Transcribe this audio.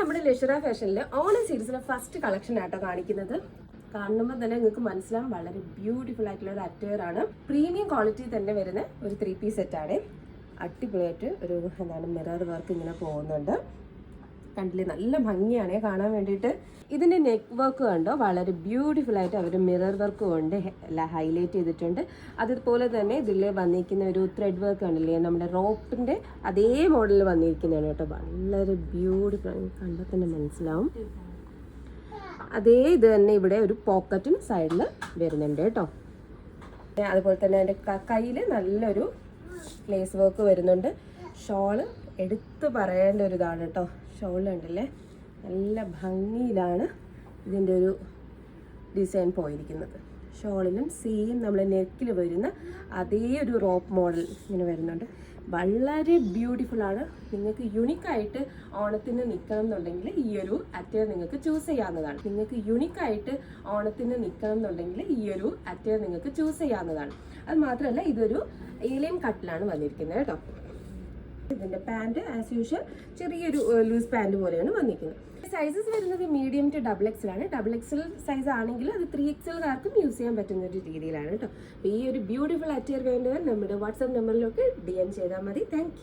നമ്മുടെ ലക്ഷറ ഫാഷനിൽ ഓണം സീരീസിലെ ഫസ്റ്റ് കളക്ഷൻ ആട്ടോ കാണിക്കുന്നത്. കാണുമ്പോൾ തന്നെ നിങ്ങൾക്ക് മനസ്സിലാവും വളരെ ബ്യൂട്ടിഫുൾ ആയിട്ടുള്ള ഒരു അറ്റയർ ആണ്. പ്രീമിയം ക്വാളിറ്റി തന്നെ വരുന്ന ഒരു 3 പീസ് സെറ്റാണ്. അടിപൊളിയായിട്ട് ഒരു മിറർ വർക്ക് ഇങ്ങനെ പോകുന്നുണ്ട്. കണ്ടില്ലേ, നല്ല ഭംഗിയാണ് കാണാൻ വേണ്ടിയിട്ട്. ഇതിൻ്റെ നെക്ക് വർക്ക് കണ്ടോ, വളരെ ബ്യൂട്ടിഫുൾ ആയിട്ട് അവർ മിറർ വർക്ക് കൊണ്ട് ഹൈലൈറ്റ് ചെയ്തിട്ടുണ്ട്. അതുപോലെ തന്നെ ഇതിൽ വന്നിരിക്കുന്ന ഒരു ത്രെഡ് വർക്ക് കണ്ടില്ലേ, നമ്മുടെ റോപ്പിൻ്റെ അതേ മോഡലിൽ വന്നിരിക്കുന്നതാണ് കേട്ടോ. വളരെ ബ്യൂട്ടിഫുൾ, കണ്ടാൽ തന്നെ മനസ്സിലാവും. അതേ ഇത് തന്നെ ഇവിടെ ഒരു പോക്കറ്റും സൈഡിൽ വരുന്നുണ്ട് കേട്ടോ. അതുപോലെ തന്നെ എൻ്റെ കയ്യിൽ നല്ലൊരു ലേസ് വർക്ക് വരുന്നുണ്ട്. ഷോള് എടുത്ത് പറയേണ്ട ഒരു ഇതാണ് കേട്ടോ. ഷോൾ ഉണ്ടല്ലേ, നല്ല ഭംഗിയിലാണ് ഇതിൻ്റെ ഒരു ഡിസൈൻ പോയിരിക്കുന്നത്. ഷോളിലും സെയിം നമ്മൾ നെക്കിൽ വരുന്ന അതേ ഒരു റോപ്പ് മോഡൽ ഇങ്ങനെ വരുന്നുണ്ട്. വളരെ ബ്യൂട്ടിഫുൾ ആണ്. നിങ്ങൾക്ക് യുണീക്കായിട്ട് ഓണത്തിന് നിൽക്കണം എന്നുണ്ടെങ്കിൽ ഈ ഒരു അറ്റയർ നിങ്ങൾക്ക് ചൂസ് ചെയ്യാവുന്നതാണ്. അത് മാത്രമല്ല, ഇതൊരു ഏലിയൻ കട്ടിലാണ് വന്നിരിക്കുന്നത് കേട്ടോ. ഇതിൻ്റെ പാൻറ് ആസ് യൂഷ്വൽ ചെറിയൊരു ലൂസ് പാൻറ് പോലെയാണ് വന്നിരിക്കുന്നത്. സൈസസ് വരുന്നത് മീഡിയം ടു XXL ആണ്. XXL സൈസ് ആണെങ്കിൽ അത് 3XLകാർക്കും യൂസ് ചെയ്യാൻ പറ്റുന്ന ഒരു രീതിയിലാണ് കേട്ടോ. അപ്പോൾ ഈ ഒരു ബ്യൂട്ടിഫുൾ അറ്റയർ വേണ്ടവർ നമ്മുടെ വാട്സാപ്പ് നമ്പറിലൊക്കെ DM ചെയ്താൽ മതി. താങ്ക്